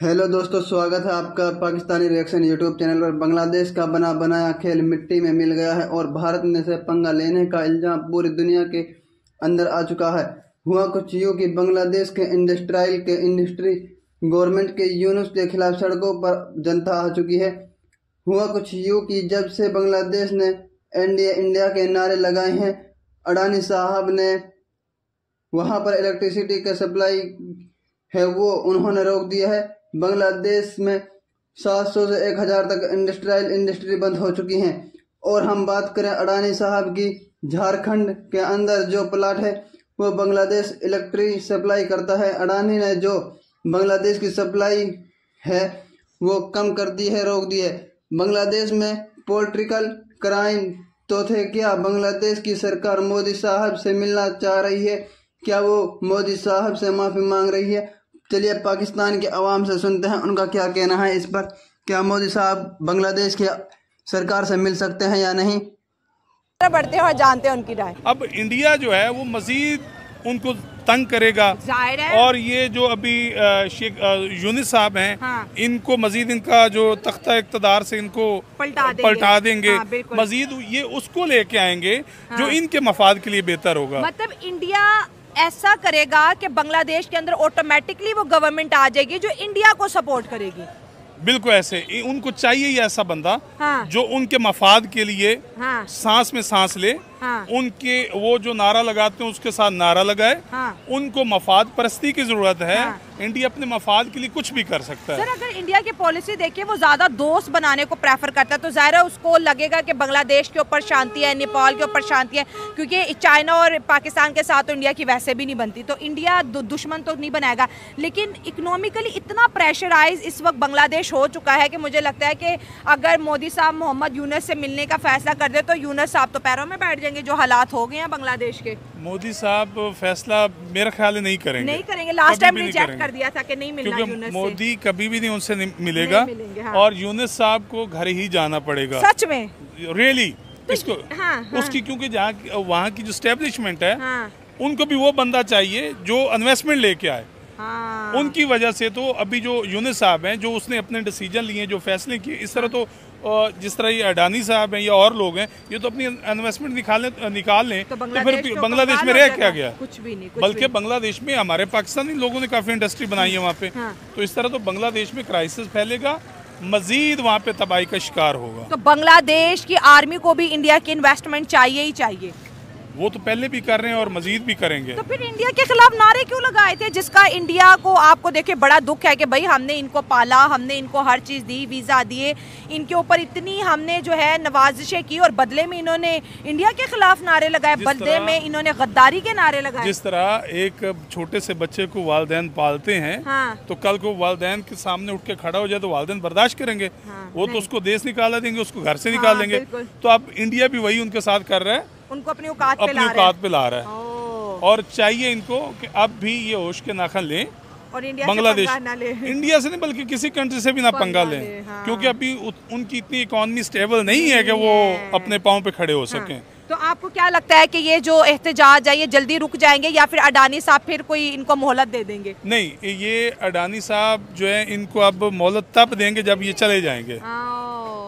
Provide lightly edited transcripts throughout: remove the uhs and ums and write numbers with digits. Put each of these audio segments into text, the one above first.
Hello दोस्तों, स्वागत है आपका पाकिस्तानी रिएक्शन यूट्यूब चैनल पर। बांग्लादेश का बना बनाया खेल मिट्टी में मिल गया है और भारत ने से पंगा लेने का इल्जाम पूरी दुनिया के अंदर आ चुका है। हुआ कुछ यूं कि बांग्लादेश के इंडस्ट्री गवर्नमेंट के यूनुस के खिलाफ सड़कों पर जनता आ चुकी है। हुआ कुछ यूं कि जब से बांग्लादेश ने इंडिया इंडिया के नारे लगाए हैं, अडानी साहब ने वहां पर इलेक्ट्रिसिटी का सप्लाई है वो उन्होंने रोक दिया है। बांग्लादेश में 700 से 1000 तक इंडस्ट्री बंद हो चुकी हैं। और हम बात करें अडानी साहब की, झारखंड के अंदर जो प्लाट है वो बांग्लादेश इलेक्ट्रिक सप्लाई करता है। अडानी ने जो बांग्लादेश की सप्लाई है वो कम कर दी है, रोक दी है। बांग्लादेश में पॉलिटिकल क्राइम तो थे क्या? बांग्लादेश की सरकार मोदी साहब से मिलना चाह रही है, क्या वो मोदी साहब से माफ़ी मांग रही है? चलिए पाकिस्तान के अवाम से सुनते हैं उनका क्या कहना है इस पर। क्या मोदी साहब बांग्लादेश की सरकार से मिल सकते हैं या नहीं? बढ़ते हैं और जानते हैं उनकी राय। अब इंडिया जो है वो मजीद उनको तंग करेगा, और ये जो अभी शेख यूनुस साहब हैं, हाँ। इनको मजीद इनका जो तख्ता इक़्तिदार से इनको पलटा देंगे। हाँ, मजीद ये उसको लेके आएंगे, हाँ। जो इनके मफाद के लिए बेहतर होगा। मतलब इंडिया ऐसा करेगा कि बांग्लादेश के अंदर ऑटोमेटिकली वो गवर्नमेंट आ जाएगी जो इंडिया को सपोर्ट करेगी। बिल्कुल ऐसे उनको चाहिए ही ऐसा बंदा, हाँ। जो उनके मफाद के लिए, हाँ। सांस में सांस ले, हाँ। उनके वो जो नारा लगाते हैं उसके साथ नारा लगाए, हाँ। उनको मफाद परस्ती की जरूरत है, हाँ। इंडिया अपने मफाद के लिए कुछ भी कर सकता है। सर, अगर इंडिया की पॉलिसी देखिए वो ज्यादा दोस्त बनाने को प्रेफर करता है, तो जाहिर है उसको लगेगा कि बांग्लादेश के ऊपर शांति है, नेपाल के ऊपर शांति है, क्योंकि चाइना और पाकिस्तान के साथ तो इंडिया की वैसे भी नहीं बनती, तो इंडिया दुश्मन तो नहीं बनाएगा। लेकिन इकोनॉमिकली इतना प्रेशराइज इस वक्त बांग्लादेश हो चुका है कि मुझे लगता है कि अगर मोदी साहब मोहम्मद यूनुस से मिलने का फैसला कर दे तो यूनुस साहब तो पैरों में बैठ जाएंगे, जो हालात हो गए हैं बांग्लादेश के। मोदी साहब फैसला मेरा ख्याल नहीं करेंगे। लास्ट टाइम रिजेक्ट कर दिया था कि नहीं मिलना यूनुस से। मोदी कभी भी नहीं उनसे मिलेगा, हाँ। और यूनुस साहब को घर ही जाना पड़ेगा। सच में रियली इसको, हाँ, हाँ। उसकी क्योंकि वहाँ की जो स्टैब्लिशमेंट है, हाँ। उनको भी वो बंदा चाहिए जो इन्वेस्टमेंट लेके आए, हाँ। उनकी वजह से तो अभी जो यूनुस साहब हैं, जो उसने अपने डिसीजन लिए, जो फैसले किए, इस तरह तो जिस तरह ये अडानी साहब हैं या और लोग हैं, ये तो अपनी इन्वेस्टमेंट निकाल लें तो फिर बांग्लादेश में रह क्या गया? कुछ भी नहीं। बल्कि बांग्लादेश में हमारे पाकिस्तानी लोगों ने काफी इंडस्ट्री बनाई है वहाँ पे, हाँ। तो इस तरह तो बांग्लादेश में क्राइसिस फैलेगा, मजीद वहाँ पे तबाही का शिकार होगा। तो बांग्लादेश की आर्मी को भी इंडिया की इन्वेस्टमेंट चाहिए ही चाहिए। वो तो पहले भी कर रहे हैं और मजीद भी करेंगे। तो फिर इंडिया के खिलाफ नारे क्यों लगाए थे, जिसका इंडिया को आपको देखिए बड़ा दुख है कि भाई हमने इनको पाला, हमने इनको हर चीज दी, वीजा दिए, इनके ऊपर इतनी हमने जो है नवाजिशें की, और बदले में इन्होंने इंडिया के खिलाफ नारे लगाए, बदले में इन्होंने गद्दारी के नारे लगाए। जिस तरह एक छोटे से बच्चे को वालिदैन पालते हैं, हाँ। तो कल को वालिदैन के सामने उठ के खड़ा हो जाए तो वालिदैन बर्दाश्त करेंगे, हाँ। वो तो उसको देश निकाला देंगे, उसको घर से निकाल देंगे। तो अब इंडिया भी वही उनके साथ कर रहा है, उनको अपनी औकात पे ला रहा है। और चाहिए इनको कि अब भी ये होश के नाखन लें और इंडिया बांग्लादेश से ना ले। इंडिया से नहीं बल्कि किसी कंट्री से भी ना पंगा लें, हाँ। क्योंकि अभी उनकी इतनी इकोनॉमी स्टेबल नहीं है कि वो अपने पाँव पे खड़े हो सकें। तो आपको क्या लगता है कि ये जो एहतजाज है ये जल्दी रुक जाएंगे या फिर अडानी साहब फिर कोई इनको मोहलत दे देंगे? नहीं, ये अडानी साहब जो है इनको अब मोहलत तब देंगे जब ये चले जाएंगे।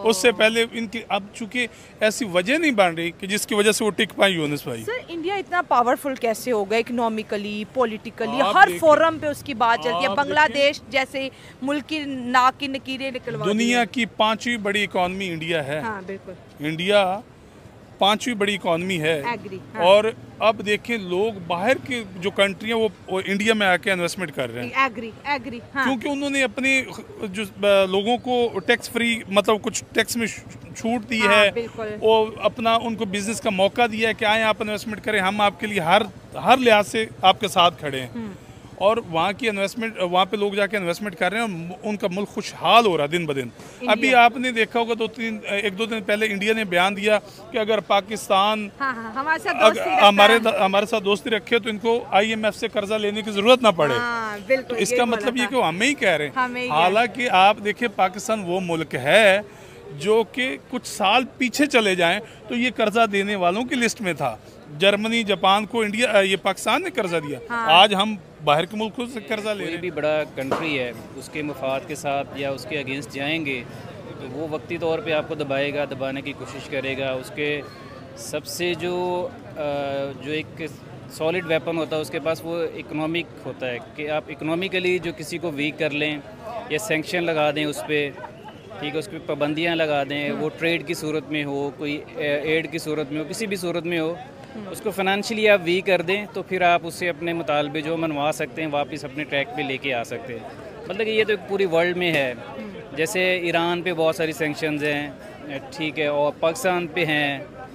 उससे पहले इनकी अब चूंकि ऐसी वजह नहीं बन रही कि जिसकी वजह से वो टिक पाए यूनुस भाई। सर, इंडिया इतना पावरफुल कैसे हो गया इकोनॉमिकली, पॉलिटिकली, हर फोरम पे उसकी बात चलती है। बांग्लादेश जैसे मुल्क की नाक की नकीरें निकलवा दी। दुनिया की 5वीं बड़ी इकोनॉमी इंडिया है, हाँ, बिल्कुल। इंडिया 5वीं बड़ी इकोनॉमी है, हाँ। और अब देखें लोग बाहर की जो कंट्री है वो इंडिया में आके इन्वेस्टमेंट कर रहे हैं। एग्री, हाँ। क्योंकि उन्होंने अपने जो लोगों को टैक्स फ्री, मतलब कुछ टैक्स में छूट दी, हाँ, है, और अपना उनको बिजनेस का मौका दिया है कि आए आप इन्वेस्टमेंट करें, हम आपके लिए हर लिहाज से आपके साथ खड़े हैं। और वहाँ की इन्वेस्टमेंट, वहाँ पे लोग जाके इन्वेस्टमेंट कर रहे हैं और उनका मुल्क खुशहाल हो रहा है दिन ब दिन। अभी आपने देखा होगा एक दो दिन पहले इंडिया ने बयान दिया कि अगर पाकिस्तान, हाँ, हमारे साथ दोस्ती रखे तो इनको IMF से कर्जा लेने की जरूरत ना पड़े, हाँ, तो इसका मतलब ये कि हमें ही कह रहे हैं। हालांकि आप देखिए पाकिस्तान वो मुल्क है जो कि कुछ साल पीछे चले जाएं तो ये कर्जा देने वालों की लिस्ट में था। जर्मनी, जापान को इंडिया, ये पाकिस्तान ने कर्जा दिया, हाँ। आज हम बाहर के मुल्कों से कर्जा ले रहे हैं। कोई भी बड़ा कंट्री है उसके मफाद के साथ या उसके अगेंस्ट जाएंगे तो वो वक्ती तौर पे आपको दबाने की कोशिश करेगा। उसके सबसे जो एक सॉलिड वेपन होता है उसके पास, वो इकोनॉमिक होता है कि आप इकोनॉमिकली जो किसी को वीक कर लें या सैंक्शन लगा दें उस पर, ठीक है, उस पर पाबंदियाँ लगा दें, वो ट्रेड की सूरत में हो, कोई एड की सूरत में हो, किसी भी सूरत में हो, उसको फाइनेंशियली आप वीक कर दें तो फिर आप उससे अपने मुतालबे जो मनवा सकते हैं वापस अपने ट्रैक पे लेके आ सकते हैं। मतलब कि ये तो पूरी वर्ल्ड में है। जैसे ईरान पे बहुत सारी सैंक्शंस हैं, ठीक है, और पाकिस्तान पे हैं।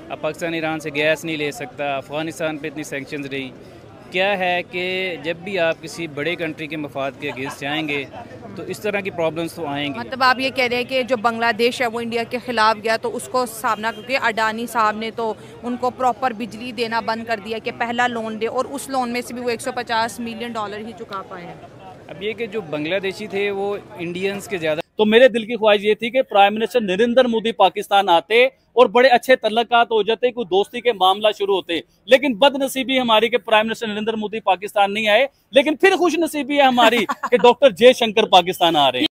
अब पाकिस्तान ईरान से गैस नहीं ले सकता, अफ़गानिस्तान पे इतनी सैंक्शंस रही। क्या है कि जब भी आप किसी बड़े कंट्री के मफाद के अगेंस्ट जाएंगे तो इस तरह की प्रॉब्लम्स तो आएंगी। मतलब आप ये कह रहे हैं कि जो बांग्लादेश है वो इंडिया के खिलाफ गया तो उसको सामना, क्योंकि अडानी साहब ने तो उनको प्रॉपर बिजली देना बंद कर दिया कि पहला लोन दे, और उस लोन में से भी वो $150 मिलियन ही चुका पाए हैं। अब ये कि जो बांग्लादेशी थे वो इंडियंस के ज़्यादा, तो मेरे दिल की ख्वाहिश ये थी कि प्राइम मिनिस्टर नरेंद्र मोदी पाकिस्तान आते और बड़े अच्छे तल्लकात हो जाते, कोई दोस्ती के मामला शुरू होते। लेकिन बदनसीबी हमारी कि प्राइम मिनिस्टर नरेंद्र मोदी पाकिस्तान नहीं आए। लेकिन फिर खुशनसीबी है हमारी कि डॉक्टर जयशंकर पाकिस्तान आ रहे हैं।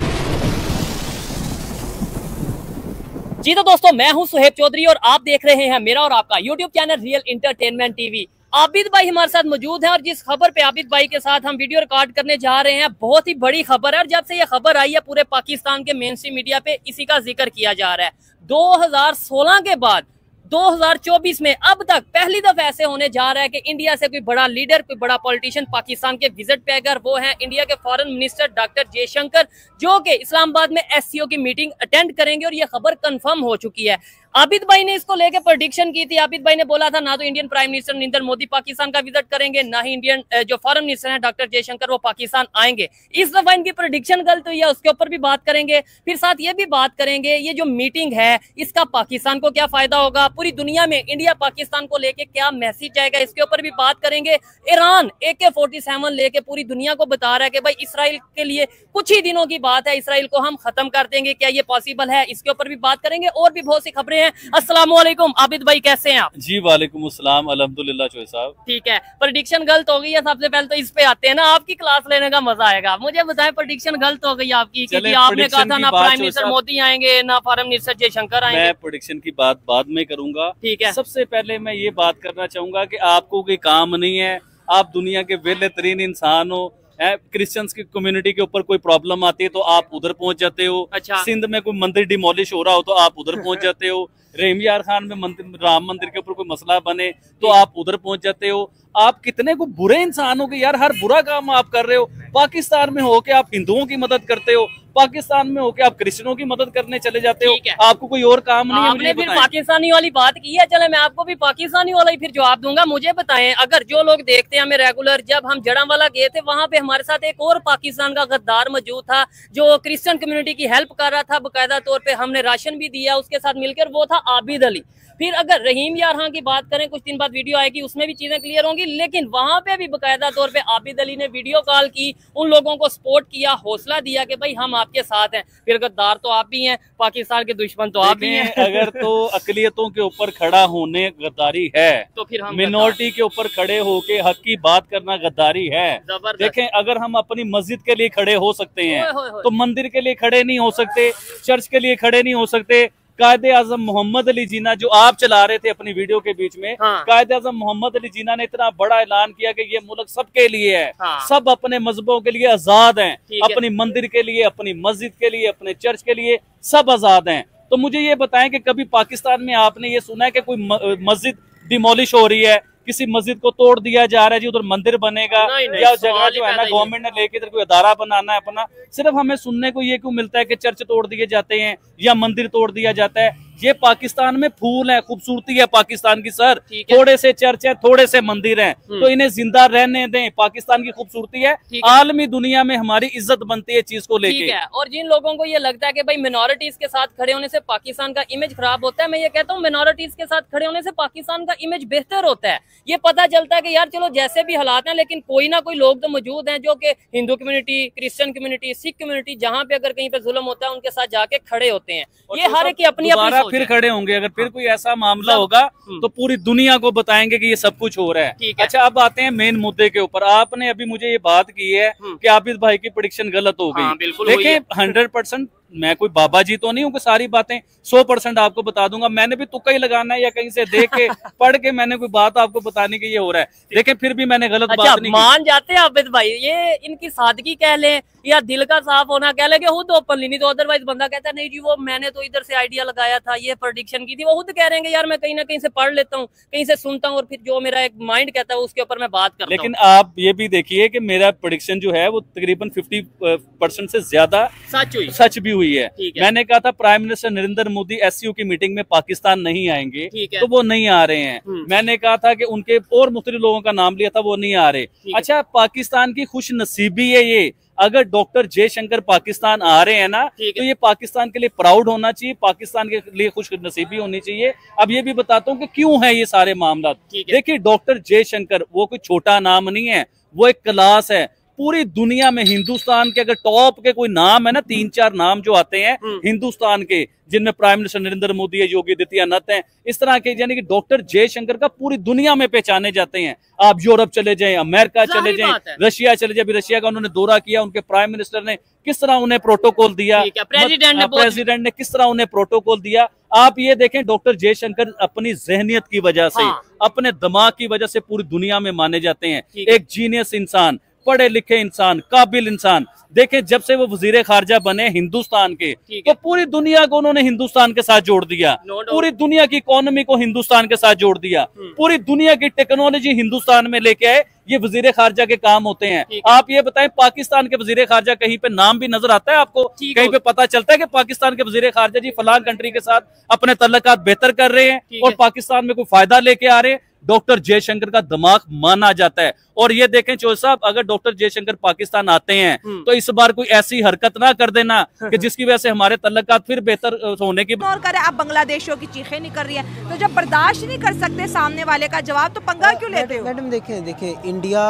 जी तो दोस्तों, मैं हूं सुहेब चौधरी और आप देख रहे हैं मेरा और आपका YouTube channel real entertainment TV. Abid भाई हमारे साथ मौजूद हैं और जिस खबर पे आबिद भाई के साथ हम वीडियो रिकॉर्ड करने जा रहे हैं बहुत ही बड़ी खबर है, और जब से ये खबर आई है पूरे पाकिस्तान के मेन स्ट्रीम मीडिया पे इसी का जिक्र किया जा रहा है। 2016 के बाद 2024 में अब तक पहली दफा ऐसे होने जा रहा है कि इंडिया से कोई बड़ा लीडर, कोई बड़ा पॉलिटिशियन पाकिस्तान के विजिट पे, अगर वो है इंडिया के फॉरेन मिनिस्टर डॉक्टर जयशंकर, जो कि इस्लामाबाद में एससीओ की मीटिंग अटेंड करेंगे, और ये खबर कंफर्म हो चुकी है। आबिद भाई ने इसको लेकर प्रेडिक्शन की थी। आबिद भाई ने बोला था ना तो Indian prime minister Narendra Modi Pakistan का विजिट करेंगे, ना ही इंडियन जो फॉरेन मिनिस्टर हैं डॉक्टर जयशंकर वो पाकिस्तान आएंगे। इस दफा इनकी प्रेडिक्शन गलत हुई है, उसके ऊपर भी बात करेंगे। फिर साथ ये भी बात करेंगे ये जो मीटिंग है इसका पाकिस्तान को क्या फायदा होगा, पूरी दुनिया में इंडिया पाकिस्तान को लेके क्या मैसेज आएगा, इसके ऊपर भी बात करेंगे। ईरान AK-47 लेके पूरी दुनिया को बता रहा है कि भाई इसराइल के लिए कुछ ही दिनों की बात है, इसराइल को हम खत्म कर देंगे, क्या ये पॉसिबल है, इसके ऊपर भी बात करेंगे। और भी बहुत सी खबरें हैं। अस्सलाम वालेकुम आबिद भाई, कैसे हैं आप? जी वालेकुम अस्सलाम, अल्हम्दुलिल्लाह चोई साहब। ठीक है, प्रेडिक्शन गलत हो गई है। सबसे पहले तो इस पे आते हैं ना, आपकी क्लास लेने का मजा आएगा। मुझे बताएं प्रेडिक्शन गलत हो गई आपकी, क्योंकि आपने कहा था ना प्राइम मिनिस्टर मोदी आएंगे ना फॉरेन मिनिस्टर जयशंकर आएंगे। मैं प्रेडिक्शन की बात बाद में करूंगा। ठीक है, सबसे पहले मैं ये बात करना चाहूंगा कि आपको कोई काम नहीं है, आप दुनिया के वेले तरीन इंसान हो। क्रिश्चियंस की कम्युनिटी के ऊपर कोई प्रॉब्लम आती है तो आप उधर पहुंच जाते हो। अच्छा। सिंध में कोई मंदिर डिमोलिश हो रहा हो तो आप उधर पहुंच जाते हो। रहीम यार खान में राम मंदिर के ऊपर कोई मसला बने तो आप उधर पहुंच जाते हो। आप कितने को बुरे इंसान हो कि यार हर बुरा काम आप कर रहे हो। पाकिस्तान में होके आप हिंदुओं की मदद करते हो, पाकिस्तान में होके आप क्रिश्चियनों की मदद करने चले जाते हो। आपको कोई और काम नहीं है। आपने फिर पाकिस्तानी वाली बात की है, चले मैं आपको भी पाकिस्तानी वाला ही फिर जवाब दूंगा। मुझे बताएं, अगर जो लोग देखते हैं हमें रेगुलर, जब हम जड़ावाला गए थे वहां पे हमारे साथ एक और पाकिस्तान का गद्दार मौजूद था जो क्रिश्चियन कम्युनिटी की हेल्प कर रहा था, बाकायदा तौर पे हमने राशन भी दिया उसके साथ मिलकर, वो था आबिद अली। फिर अगर रहीम यार खान की बात करें, कुछ दिन बाद वीडियो आएगी उसमें भी चीजें क्लियर होंगी, लेकिन वहां पे भी बाकायदा तौर पे आबिद अली ने वीडियो कॉल की, उन लोगों को सपोर्ट किया, हौसला दिया कि भाई हम आपके साथ हैं। फिर गद्दार तो आप भी हैं, पाकिस्तान के दुश्मन तो आप भी हैं। अगर तो अकलियतों के ऊपर खड़ा होने गद्दारी है तो फिर हम मिनोरिटी के ऊपर खड़े होके हक की बात करना गद्दारी है। देखें, अगर हम अपनी मस्जिद के लिए खड़े हो सकते हैं तो मंदिर के लिए खड़े नहीं हो सकते, चर्च के लिए खड़े नहीं हो सकते। कायदे आजम मोहम्मद अली जीना जो आप चला रहे थे अपनी वीडियो के बीच में, कायदे आजम मोहम्मद अली जीना ने इतना बड़ा ऐलान किया कि ये मुल्क सबके लिए है। सब अपने मजहबों के लिए आजाद हैं, अपनी मंदिर के लिए, अपनी मस्जिद के लिए, अपने चर्च के लिए सब आजाद हैं। तो मुझे ये बताएं कि कभी पाकिस्तान में आपने ये सुना है कि कोई मस्जिद डिमोलिश हो रही है, किसी मस्जिद को तोड़ दिया जा रहा है जी उधर मंदिर बनेगा, या जगह जो है ना गवर्नमेंट ने लेके इधर कोई अदारा बनाना है अपना। सिर्फ हमें सुनने को ये क्यों मिलता है कि चर्च तोड़ दिए जाते हैं या मंदिर तोड़ दिया जाता है। ये पाकिस्तान में फूल है, खूबसूरती है पाकिस्तान की सर। थोड़े से चर्च है, थोड़े से मंदिर हैं, तो इन्हें जिंदा रहने दें। पाकिस्तान की खूबसूरती है, आलमी दुनिया में हमारी इज्जत बनती है चीज को लेके। और जिन लोगों को ये लगता है कि भाई मिनोरिटीज के साथ खड़े होने से पाकिस्तान का इमेज खराब होता है, मैं ये कहता हूँ मिनोरिटीज के साथ खड़े होने से पाकिस्तान का इमेज बेहतर होता है। ये पता चलता है कि यार चलो जैसे भी हालात हैं, लेकिन कोई ना कोई लोग तो मौजूद हैं जो कि Hindu community, Christian community, Sikh community, जहाँ पे अगर कहीं पे जुल्म होता है उनके साथ जाके खड़े होते हैं। ये हर एक की अपनी अपनी फिर खड़े होंगे। अगर फिर कोई ऐसा मामला होगा तो पूरी दुनिया को बताएंगे कि ये सब कुछ हो रहा है। अच्छा, अब आते हैं मेन मुद्दे के ऊपर। आपने अभी मुझे ये बात की है कि आबिद भाई की प्रेडिक्शन गलत हो गई। देखिए 100% मैं कोई बाबा जी तो नहीं हूँ कि सारी बातें 100% आपको बता दूंगा। मैंने भी तुक्का ही लगाना है या कहीं से देख के पढ़ के मैंने कोई बात आपको बताने की ये हो रहा है, लेकिन फिर भी मैंने गलत बात नहीं मान जाते हैं आबिद भाई, ये इनकी सादगी कह लें या दिल का साफ होना कह लें कि खुद ओपनली, नहीं तो अदरवाइज बंदा कहता है नहीं जी वो मैंने तो इधर से आइडिया लगाया था, ये प्रेडिक्शन की थी। वो खुद कह रहे हैं यार मैं कहीं ना कहीं से पढ़ लेता हूँ, कहीं से सुनता हूँ और फिर जो मेरा एक माइंड कहता है उसके ऊपर मैं बात करता हूँ। लेकिन आप ये भी देखिए कि मेरा प्रेडिक्शन जो है वो तकरीबन 50% से ज्यादा सच भी हुई है। मैंने कहा था prime minister Narendra Modi SCO की मीटिंग में पाकिस्तान नहीं आएंगे, तो वो नहीं आ रहे हैं। मैंने कहा था कि उनके और मुख्तलिफ लोगों का नाम लिया था, वो नहीं आ रहे। अच्छा, पाकिस्तान की खुश नसीबी है ये, अगर डॉक्टर जयशंकर पाकिस्तान आ रहे हैं ना तो ये पाकिस्तान के लिए प्राउड होना चाहिए, पाकिस्तान के लिए खुश नसीबी होनी चाहिए। अब ये भी बताता हूँ कि क्यों है ये सारे मामला। देखिए डॉक्टर जयशंकर वो कोई छोटा नाम नहीं है, वो एक क्लास है। पूरी दुनिया में हिंदुस्तान के अगर टॉप के कोई नाम है ना, 3-4 नाम जो आते हैं हिंदुस्तान के, जिनमें प्राइम मिनिस्टर नरेंद्र मोदी है, योगी आदित्यनाथ है, इस तरह के, यानी कि डॉक्टर जयशंकर का पूरी दुनिया में पहचाने जाते हैं। आप यूरोप चले जाएं, अमेरिका चले जाएं, रशिया चले जाए। रशिया का उन्होंने दौरा किया, उनके प्राइम मिनिस्टर ने किस तरह उन्हें प्रोटोकॉल दिया, प्रेसिडेंट ने किस तरह उन्हें प्रोटोकॉल दिया। आप ये देखें डॉक्टर जयशंकर अपनी जहनियत की वजह से, अपने दिमाग की वजह से पूरी दुनिया में माने जाते हैं। एक जीनियस इंसान, पढ़े लिखे इंसान, काबिल इंसान। देखें जब से वो वजीर खारजा बने हिंदुस्तान के, तो पूरी दुनिया को उन्होंने हिंदुस्तान के साथ जोड़ दिया, पूरी दुनिया की इकोनॉमी को हिंदुस्तान के साथ जोड़ दिया, पूरी दुनिया की टेक्नोलॉजी हिंदुस्तान में लेके आए। ये वजीर खारजा के काम होते हैं। आप ये बताएं पाकिस्तान के वजीर खारजा कहीं पे नाम भी नजर आता है आपको? कहीं पे पता चलता है कि पाकिस्तान के वजीर खारजा जी फलां कंट्री के साथ अपने तल्लुकात बेहतर कर रहे हैं और पाकिस्तान में कोई फायदा लेके आ रहे हैं? डॉक्टर जयशंकर का दिमाग माना जाता है। और ये देखें चौधरी साहब, अगर डॉक्टर जयशंकर पाकिस्तान आते हैं तो इस बार कोई ऐसी हरकत ना कर देना कि जिसकी वजह से हमारे तल्लुकात फिर बेहतर होने की और करे। आप बांग्लादेशियों की चीखें निकल रही है, तो जब बर्दाश्त नहीं कर सकते सामने वाले का जवाब, तो पंगा क्यों लेते हो? मैडम देखें इंडिया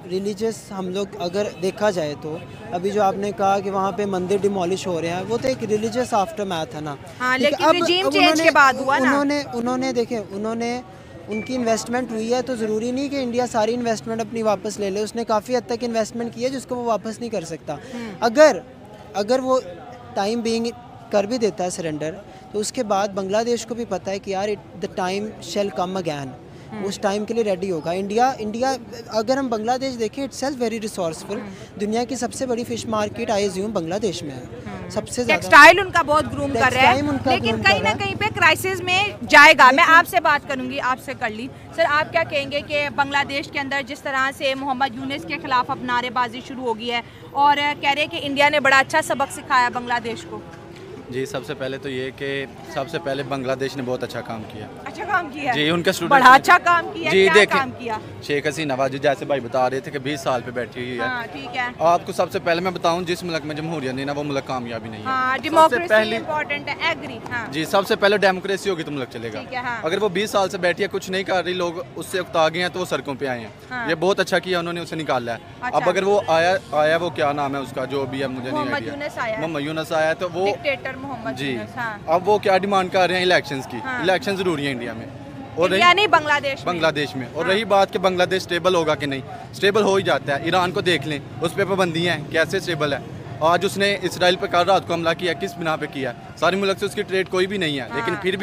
रिलीजियस हम लोग अगर देखा जाए तो अभी जो आपने कहा कि वहाँ पे मंदिर डिमोलिश हो रहे हैं, वो तो एक रिलीजियस आफ्टर मैथ है ना। हाँ, लेकिन रिजीम चेंज के बाद हुआ ना। उन्होंने उनकी इन्वेस्टमेंट हुई है, तो ज़रूरी नहीं कि इंडिया सारी इन्वेस्टमेंट अपनी वापस ले ले। उसने काफ़ी हद तक इन्वेस्टमेंट की है जिसको वो वापस नहीं कर सकता। अगर वो टाइम बीइंग कर भी देता है सरेंडर, तो उसके बाद बांग्लादेश को भी पता है कि यार the time shall come again, उस टाइम के लिए रेडी होगा। इंडिया अगर हम बांग्लादेश देखें, इट्स सेल्फ वेरी रिसोर्सफुल। दुनिया की सबसे बड़ी fish market I assume Bangladesh में है, सबसे ज्यादा टेक्सटाइल उनका बहुत ग्रूम कर रहा है, लेकिन कहीं ना कहीं पे क्राइसिस में जाएगा। मैं आपसे बात करूंगी, आपसे कर ली। सर आप क्या कहेंगे कि बांग्लादेश के अंदर जिस तरह से मोहम्मद यूनिस के खिलाफ अब नारेबाजी शुरू हो गई है और कह रहे हैं कि इंडिया ने बड़ा अच्छा सबक सिखाया बांग्लादेश को? जी, सबसे पहले तो ये कि सबसे पहले बांग्लादेश ने बहुत अच्छा काम किया। अच्छा काम किया जी, उनके स्टूडेंट बड़ा अच्छा काम किया। जी क्या काम किया? शेख हसीना वाजी जैसे भाई बता रहे थे कि 20 साल पे बैठी हुई है। हाँ, ठीक है। आपको सबसे पहले मैं बताऊं, जिस मुल्क में जमहूरियत नहीं ना, वो मुल्क कामयाबी नहीं है। हाँ, डेमोक्रेसी इंपॉर्टेंट है, एग्री। हाँ। जी, सबसे पहले डेमोक्रेसी होगी तो मुल्क चलेगा। हाँ। अगर वो 20 साल से बैठी है, कुछ नहीं कर रही, लोग उससे उकता गए हैं, तो वो सड़कों पे आए हैं। हाँ। ये बहुत अच्छा किया उन्होंने, उसे निकाला है। अच्छा। अब अगर वो आया वो क्या नाम है उसका, जो भी है मुझे नहीं मोहम्मद यूनुस आया, तो वो डिक्टेटर मोहम्मद जी। यूनुस। हाँ। अब वो क्या डिमांड कर रहे हैं इलेक्शंस की। हाँ। इलेक्शन जरूरी है इंडिया में और नहीं बांग्लादेश में। और रही बात कि बांग्लादेश स्टेबल होगा कि नहीं, स्टेबल हो ही जाता है। ईरान को देख लें, उस पर पाबंदियाँ हैं, कैसे स्टेबल है। आज उसने इसराइल पे कल रात को हमला किया, किस बिना पे किया? सारे मुल्क से उसकी ट्रेड कोई भी नहीं है। हाँ, लेकिन फिर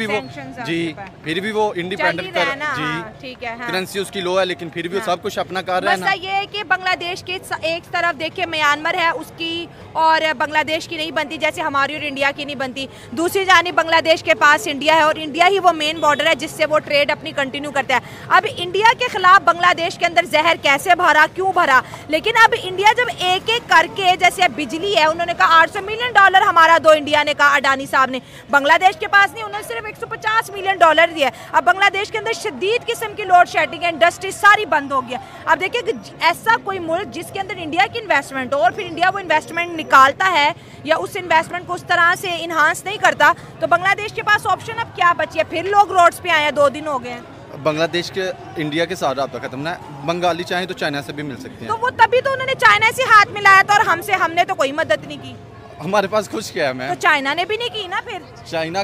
भी वो इंडिपेंडेंट करेंसी उसकी लो है, लेकिन फिर भी वो सब कुछ अपना कर रहा है ना। ये है कि बांग्लादेश के एक तरफ देखिए म्यांमार है उसकी, और बांग्लादेश की नहीं बनती जैसे हमारी और इंडिया की नहीं बनती। दूसरी जानिब बांग्लादेश के पास इंडिया है और इंडिया ही वो मेन बॉर्डर है जिससे वो ट्रेड अपनी कंटिन्यू करता है। अब इंडिया के खिलाफ बांग्लादेश के अंदर जहर कैसे भरा, क्यों भरा? लेकिन अब इंडिया जब एक एक करके, जैसे बिजली है, उन्होंने कहा $800 मिलियन हमारा दो, इंडिया ने कहा, अडानी साहब ने। बांग्लादेश के पास नहीं, उन्होंने सिर्फ $150 मिलियन दिया। अब बांग्लादेश के अंदर शदीद किस्म की लोड शेडिंग है, इंडस्ट्री सारी बंद हो गई। अब देखिए ऐसा कोई मुल्क जिसके अंदर इंडिया की इन्वेस्टमेंट हो और फिर इंडिया वो इन्वेस्टमेंट निकालता है या उस इन्वेस्टमेंट को उस तरह से इन्हांस नहीं करता, तो बांग्लादेश के पास ऑप्शन अब क्या बची है? फिर लोग रोड्स पे आए हैं, 2 दिन हो गए हैं। बांग्लादेश के इंडिया के साथ राब्ता खत्म ना, बंगाली चाहे तो चाइना से भी मिल सकते हैं। तो वो तभी तो उन्होंने चाइना से हाथ मिलाया था और हमने तो कोई मदद नहीं की। हमारे पास कुछ क्या है मैम। तो चाइना ने भी नहीं की ना फिर। चाइना,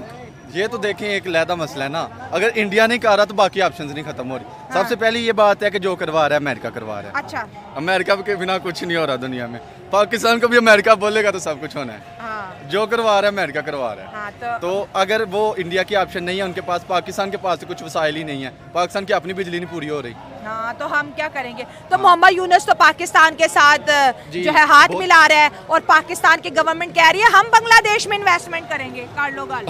ये तो देखें एक लहदा मसला है ना, अगर इंडिया नहीं कर रहा तो बाकी ऑप्शंस नहीं खत्म हो रही। हाँ। सबसे पहली ये बात है कि जो करवा रहा है अमेरिका करवा रहा है। अच्छा, अमेरिका के बिना कुछ नहीं हो रहा दुनिया में। पाकिस्तान को भी अमेरिका बोलेगा तो सब कुछ होना है। हाँ। जो करवा रहा है अमेरिका करवा रहा है। हाँ, तो अगर वो इंडिया की ऑप्शन नहीं है उनके पास, पाकिस्तान के पास तो कुछ वसाइल ही नहीं है, पाकिस्तान की अपनी बिजली नहीं पूरी हो रही। हाँ, तो हम क्या करेंगे। तो मोहम्मद यूनुस तो पाकिस्तान के साथ जो है हाथ मिला रहा है और पाकिस्तान की गवर्नमेंट कह रही है हम बांग्लादेश में इन्वेस्टमेंट करेंगे। कर लो गाल।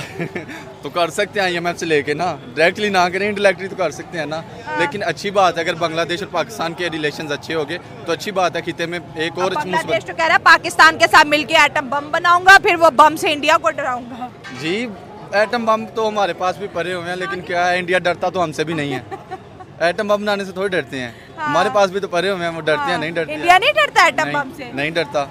तो कर सकते हैं IMF से लेके ना, डायरेक्टली ना करें, इंडायरेक्टली तो कर सकते हैं ना। हाँ। लेकिन अच्छी बात है अगर बांग्लादेश और पाकिस्तान के रिलेशंस अच्छे हो गए तो अच्छी बात है। खिते में एक और बांग्लादेश तो कह रहा है पाकिस्तान के साथ मिलके एटम बम बनाऊंगा, फिर वो बम से इंडिया को डराऊंगा। जी, एटम बम तो हमारे पास भी पड़े हुए हैं, लेकिन क्या है इंडिया डरता तो हमसे भी नहीं है। एटम बम बनाने से थोड़ी डरते हैं। हाँ। हमारे पास भी तो पड़े हुए हैं, वो डरते हैं? हाँ। नहीं डरते। इंडिया नहीं डरता एटम बम से। नहीं डरता।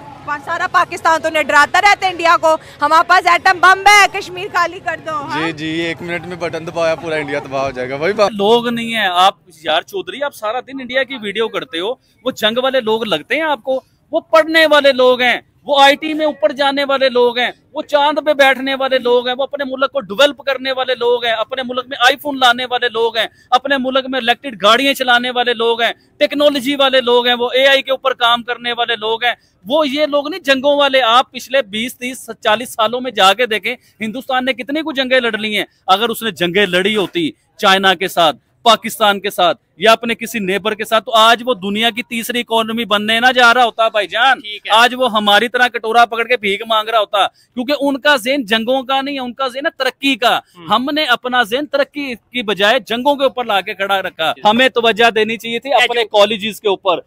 सारा पाकिस्तान तो डराता रहता है इंडिया को, हमारे पास एटम बम है, कश्मीर खाली कर दो। हाँ? जी जी, 1 मिनट में बटन दबाया पूरा इंडिया तबाह हो जाएगा। वही बात। लोग नहीं है आप यार चौधरी, आप सारा दिन इंडिया की वीडियो करते हो, वो जंग वाले लोग लगते हैं आपको? वो पढ़ने वाले लोग हैं, वो IT में ऊपर जाने वाले लोग हैं, वो चांद पे बैठने वाले लोग हैं, वो अपने मुल्क को डेवलप करने वाले लोग हैं, अपने मुल्क में आईफोन लाने वाले लोग हैं, अपने मुल्क में इलेक्ट्रिक गाड़ियां चलाने वाले लोग हैं, टेक्नोलॉजी वाले लोग हैं, वो AI के ऊपर काम करने वाले लोग हैं। वो ये लोग नहीं जंगों वाले। आप पिछले 20, 30, 40 सालों में जाके देखें हिंदुस्तान ने कितनी कुछ जंगें लड़ ली हैं। अगर उसने जंगें लड़ी होती चाइना के साथ, पाकिस्तान के साथ या अपने किसी नेबर के साथ, तो आज वो दुनिया की तीसरी इकोनॉमी बनने ना जा रहा होता भाईजान। आज वो हमारी तरह कटोरा पकड़ के भीख मांग रहा होता, क्योंकि उनका ज़हन जंगों का नहीं है, उनका ज़हन है तरक्की का। हमने अपना ज़हन तरक्की की बजाय जंगों के ऊपर लाके खड़ा रखा। हमें तवज्जो देनी चाहिए थी अपने कॉलेजेस के ऊपर,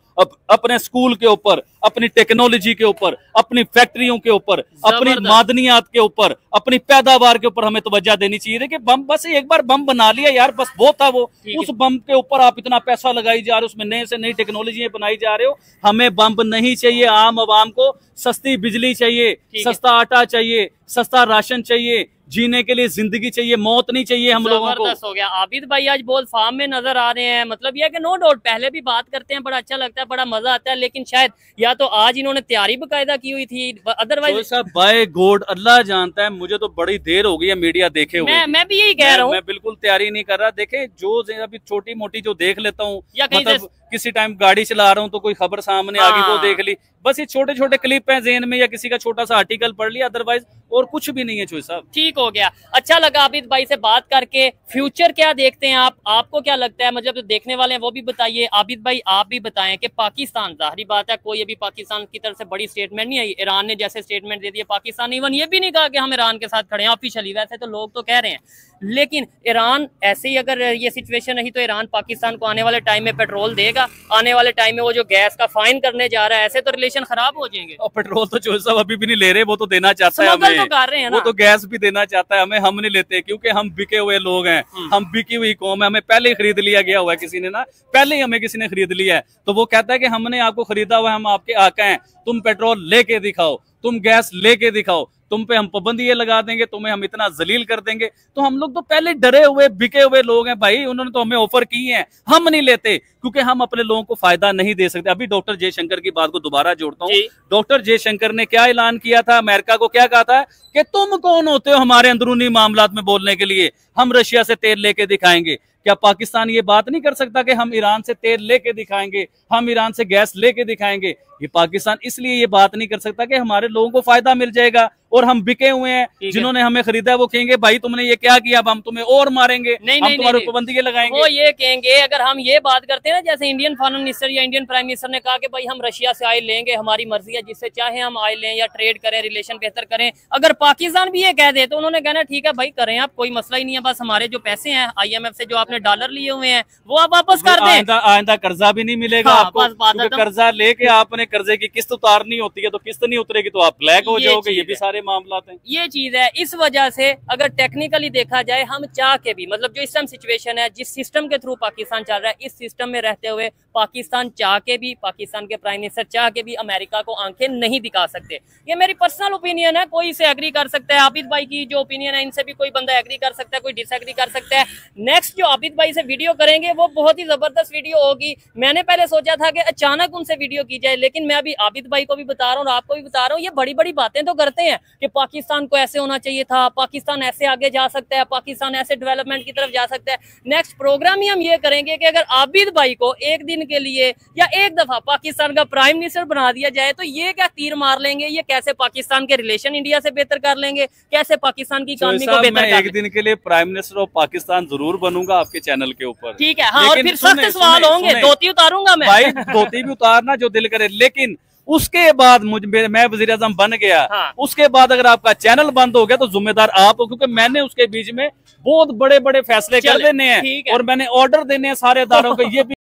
अपने स्कूल के ऊपर, अपनी टेक्नोलॉजी के ऊपर, अपनी फैक्ट्रियों के ऊपर, अपनी मादनियात के ऊपर, अपनी पैदावार के ऊपर हमें तवज्जो देनी चाहिए थी। कि बम, बस एक बार बम बना लिया यार, बस वो था वो। उस बम के ऊपर आप इतना पैसा लगाई जा रहे हो, उसमें नए से नई टेक्नोलॉजी बनाई जा रहे हो। हमें बम नहीं चाहिए, आम आवाम को सस्ती बिजली चाहिए, सस्ता आटा चाहिए, सस्ता राशन चाहिए, जीने के लिए जिंदगी चाहिए, मौत नहीं चाहिए हम लोगों को। हो गया। आबिद भाई आज बहुत फार्म में नजर आ रहे हैं, मतलब यह कि नो डाउट पहले भी बात करते हैं, बड़ा अच्छा लगता है, बड़ा मजा आता है, लेकिन शायद या तो आज इन्होंने तैयारी बकायदा की हुई थी, अदरवाइज बाय गॉड अल्लाह जानता है, मुझे तो बड़ी देर हो गई है मीडिया देखे हुए। मैं भी यही कह रहा हूँ, मैं बिल्कुल तैयारी नहीं कर रहा। देखे जो अभी छोटी मोटी जो देख लेता हूँ, मतलब किसी टाइम गाड़ी चला रहा हूँ तो कोई खबर सामने आ गई वो देख ली, बस ये छोटे छोटे क्लिप हैं ज़हन में, या किसी का छोटा सा आर्टिकल पढ़ लिया, अदरवाइज और कुछ भी नहीं है। चोई साहब ठीक हो गया। अच्छा लगा आबिद भाई से बात करके। फ्यूचर क्या देखते हैं आप, आपको क्या लगता है, मतलब जो देखने वाले हैं वो भी बताइए। आबिद भाई आप भी बताएं कि पाकिस्तान, जाहिर बात है कोई अभी पाकिस्तान की तरफ से बड़ी स्टेटमेंट नहीं आई, ईरान ने जैसे स्टेटमेंट दे दिया, पाकिस्तान इवन ये भी नहीं कहा कि हम ईरान के साथ खड़े हैं ऑफिशियली, वैसे तो लोग तो कह रहे हैं, लेकिन ईरान ऐसे ही अगर ये सिचुएशन रही तो ईरान पाकिस्तान को आने वाले टाइम में पेट्रोल देगा, आने वाले टाइम में वो जो गैस का फाइन करने जा रहा है, ऐसे तो रिलेशन खराब हो जाएंगे। और पेट्रोल तो जो सब अभी भी नहीं ले रहे, वो तो देना चाहता है हमें, तो कर रहे हैं ना, वो तो गैस भी देना चाहता है हमें, हम नहीं लेते क्योंकि हम बिके हुए लोग हैं, हम बिकी हुई कौम है, हमें पहले ही खरीद लिया गया हुआ है किसी ने ना, पहले ही हमें किसी ने खरीद लिया है। तो वो कहता है कि हमने आपको खरीदा हुआ है, हम आपके आका हैं, तुम पेट्रोल लेके दिखाओ, तुम गैस लेके दिखाओ, तुम पे हम पाबंदी लगा देंगे, तुम्हें हम इतना जलील कर देंगे। तो हम लोग तो पहले डरे हुए बिके हुए लोग हैं भाई, उन्होंने तो हमें ऑफर की है, हम नहीं लेते क्योंकि हम अपने लोगों को फायदा नहीं दे सकते। अभी डॉक्टर जयशंकर की बात को दोबारा जोड़ता हूँ। डॉक्टर जयशंकर ने क्या ऐलान किया था, अमेरिका को क्या कहा था कि तुम कौन होते हो हमारे अंदरूनी मामलात में बोलने के लिए, हम रशिया से तेल लेके दिखाएंगे। क्या पाकिस्तान ये बात नहीं कर सकता कि हम ईरान से तेल लेके दिखाएंगे, हम ईरान से गैस लेके दिखाएंगे? ये पाकिस्तान इसलिए ये बात नहीं कर सकता कि हमारे लोगों को फायदा मिल जाएगा और हम बिके हुए हैं, जिन्होंने हमें खरीदा है वो कहेंगे भाई तुमने ये क्या किया, अब हम तुम्हें और मारेंगे, हम तुम्हारे पाबंदी लगाएंगे। वो ये कहेंगे, अगर हम ये बात करते हैं ना, जैसे इंडियन फॉरेन मिनिस्टर या इंडियन प्राइम मिनिस्टर ने कहा कि भाई हम रशिया से ऑयल लेंगे, हमारी मर्जी है, जिससे चाहे हम ऑयल लें या ट्रेड करें, रिलेशन बेहतर करें। अगर पाकिस्तान भी ये कह दे तो उन्होंने कहना ठीक है भाई करें आप, कोई मसला ही नहीं है, बस हमारे जो पैसे हैं IMF से जो आपने डॉलर लिए हुए हैं वो आप वापस कर दें, आइंदा कर्जा भी नहीं मिलेगा आपको, कर्जा लेके आपने कर्जे की किस्त उतारनी होती है, तो किस्त नहीं उतरेगी तो आप ब्लैक हो जाओगे। ये भी सारे मामला हैं, ये चीज है। इस वजह से अगर टेक्निकली देखा जाए, हम चाह के भी, मतलब जो इस टाइम सिचुएशन है, जिस सिस्टम के थ्रू पाकिस्तान चल रहा है, इस सिस्टम में रहते हुए पाकिस्तान चाह के भी, पाकिस्तान के प्राइम मिनिस्टर चाह के भी अमेरिका को आंखें नहीं दिखा सकते। ये मेरी पर्सनल ओपिनियन है, कोई इसे एग्री कर सकता है। आबिद भाई की जो ओपिनियन है इनसे भी कोई बंदा एग्री कर सकता है, कोई डिसएग्री कर सकता है। नेक्स्ट जो आबिद भाई से वीडियो करेंगे वो बहुत ही जबरदस्त वीडियो होगी। मैंने पहले सोचा था कि अचानक उनसे वीडियो की जाए, लेकिन मैं अभी आबिद भाई को भी बता रहा हूँ और आपको भी बता रहा हूँ, ये बड़ी बड़ी बातें तो करते हैं कि पाकिस्तान को ऐसे होना चाहिए था, पाकिस्तान ऐसे आगे जा सकता है, पाकिस्तान ऐसे डेवलपमेंट की तरफ जा सकता है। नेक्स्ट प्रोग्राम ही हम ये करेंगे कि अगर आबिद भाई को एक दिन के लिए या एक दफा पाकिस्तान का प्राइम मिनिस्टर बना दिया जाए तो ये क्या तीर मार लेंगे, ये कैसे पाकिस्तान के रिलेशन इंडिया से बेहतर कर लेंगे, कैसे पाकिस्तान की इकोनॉमी को बेहतर कर लेंगे। एक दिन के लिए प्राइम मिनिस्टर ऑफ पाकिस्तान जरूर बनूंगा आपके चैनल के ऊपर, ठीक है। हाँ, और फिर सख्त सवाल होंगे, धोती उतारूंगा मैं भाई, धोती भी उतारना जो दिल करे, लेकिन उसके बाद मैं वज़ीर आज़म बन गया। हाँ। उसके बाद अगर आपका चैनल बंद हो गया तो जिम्मेदार आप हो, क्योंकि मैंने उसके बीच में बहुत बड़े बड़े फैसले कर देने हैं और मैंने ऑर्डर देने हैं सारे अदारों को। ये भी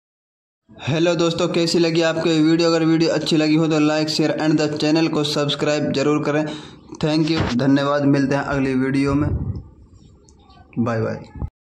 हेलो दोस्तों, कैसी लगी आपको ये वीडियो? अगर वीडियो अच्छी लगी हो तो like, share and the channel को सब्सक्राइब जरूर करें। थैंक यू, धन्यवाद। मिलते हैं अगली वीडियो में। Bye bye.